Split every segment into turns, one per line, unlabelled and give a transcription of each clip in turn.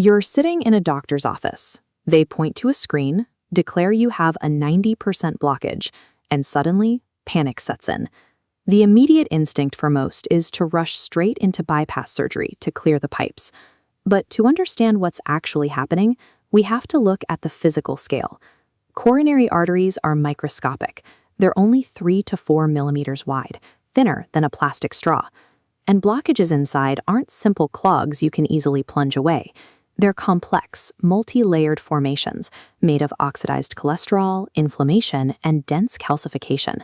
You're sitting in a doctor's office. They point to a screen, declare you have a 90% blockage, and suddenly, panic sets in. The immediate instinct for most is to rush straight into bypass surgery to clear the pipes. But to understand what's actually happening, we have to look at the physical scale. Coronary arteries are microscopic. They're only 3 to 4 millimeters wide, thinner than a plastic straw. And blockages inside aren't simple clogs you can easily plunge away. They're complex, multi-layered formations made of oxidized cholesterol, inflammation, and dense calcification.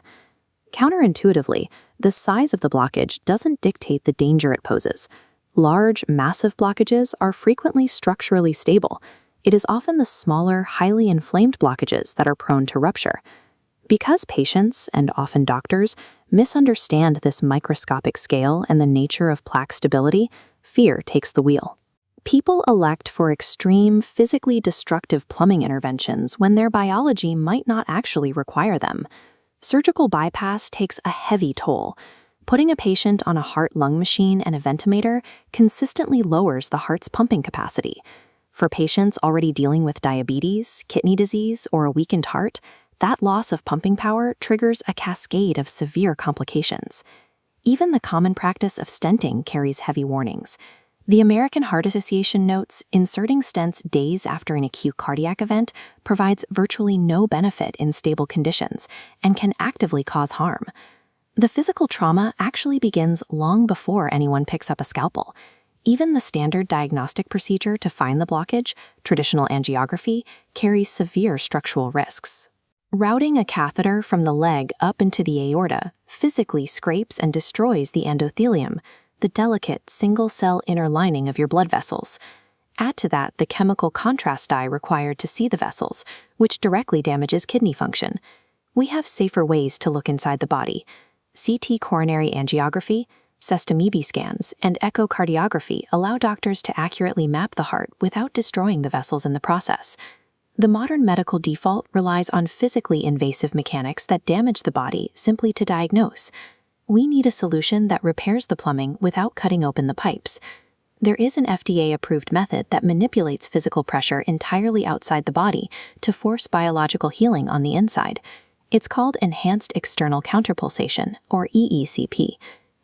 Counterintuitively, the size of the blockage doesn't dictate the danger it poses. Large, massive blockages are frequently structurally stable. It is often the smaller, highly inflamed blockages that are prone to rupture. Because patients, and often doctors, misunderstand this microscopic scale and the nature of plaque stability, fear takes the wheel. People elect for extreme, physically destructive plumbing interventions when their biology might not actually require them. Surgical bypass takes a heavy toll. Putting a patient on a heart-lung machine and a ventilator consistently lowers the heart's pumping capacity. For patients already dealing with diabetes, kidney disease, or a weakened heart, that loss of pumping power triggers a cascade of severe complications. Even the common practice of stenting carries heavy warnings. The American Heart Association notes inserting stents days after an acute cardiac event provides virtually no benefit in stable conditions and can actively cause harm. The physical trauma actually begins long before anyone picks up a scalpel. Even the standard diagnostic procedure to find the blockage, traditional angiography, carries severe structural risks. Routing a catheter from the leg up into the aorta physically scrapes and destroys the endothelium, the delicate single-cell inner lining of your blood vessels. Add to that the chemical contrast dye required to see the vessels, which directly damages kidney function. We have safer ways to look inside the body. CT coronary angiography, sestamibi scans, and echocardiography allow doctors to accurately map the heart without destroying the vessels in the process. The modern medical default relies on physically invasive mechanics that damage the body simply to diagnose. We need a solution that repairs the plumbing without cutting open the pipes. There is an FDA-approved method that manipulates physical pressure entirely outside the body to force biological healing on the inside. It's called Enhanced External Counterpulsation, or EECP.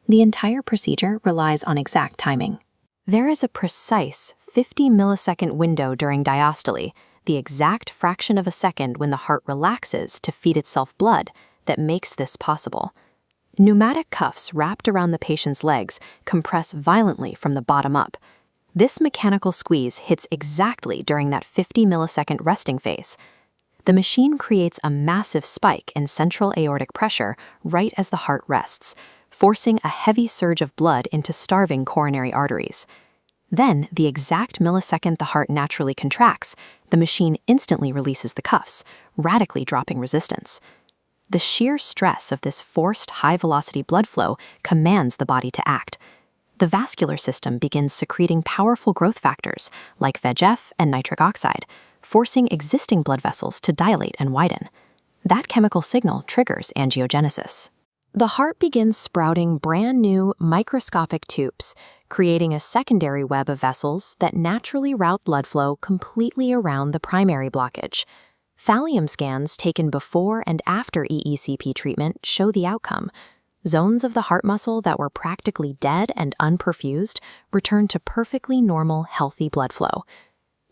The entire procedure relies on exact timing. There is a precise 50-millisecond window during diastole, the exact fraction of a second when the heart relaxes to feed itself blood, that makes this possible. Pneumatic cuffs wrapped around the patient's legs compress violently from the bottom up. This mechanical squeeze hits exactly during that 50-millisecond resting phase. The machine creates a massive spike in central aortic pressure right as the heart rests, forcing a heavy surge of blood into starving coronary arteries. Then, the exact millisecond the heart naturally contracts, the machine instantly releases the cuffs, radically dropping resistance. The sheer stress of this forced high-velocity blood flow commands the body to act. The vascular system begins secreting powerful growth factors like VEGF and nitric oxide, forcing existing blood vessels to dilate and widen. That chemical signal triggers angiogenesis. The heart begins sprouting brand new microscopic tubes, creating a secondary web of vessels that naturally route blood flow completely around the primary blockage. Thallium scans taken before and after EECP treatment show the outcome. Zones of the heart muscle that were practically dead and unperfused return to perfectly normal, healthy blood flow.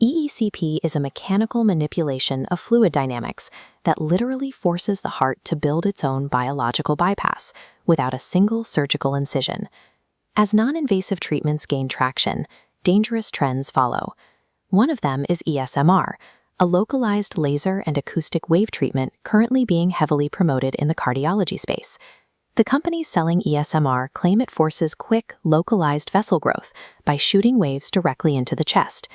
EECP is a mechanical manipulation of fluid dynamics that literally forces the heart to build its own biological bypass without a single surgical incision. As non-invasive treatments gain traction, dangerous trends follow. One of them is ESMR, a localized laser and acoustic wave treatment currently being heavily promoted in the cardiology space. The companies selling ESMR claim it forces quick, localized vessel growth by shooting waves directly into the chest.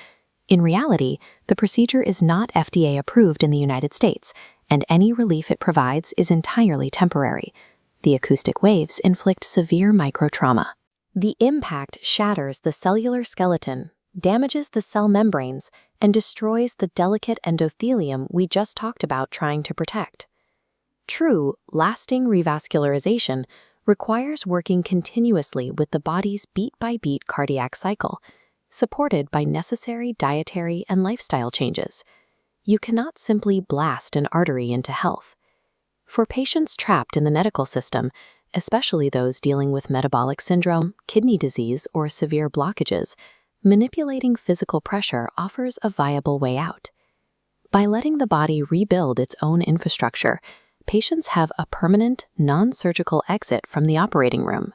In reality, the procedure is not FDA approved in the United States, and any relief it provides is entirely temporary. The acoustic waves inflict severe microtrauma. The impact shatters the cellular skeleton, damages the cell membranes, and destroys the delicate endothelium we just talked about trying to protect. True, lasting revascularization requires working continuously with the body's beat-by-beat cardiac cycle. supported by necessary dietary and lifestyle changes. You cannot simply blast an artery into health. For patients trapped in the medical system, especially those dealing with metabolic syndrome, kidney disease, or severe blockages, manipulating physical pressure offers a viable way out. By letting the body rebuild its own infrastructure, patients have a permanent, non-surgical exit from the operating room,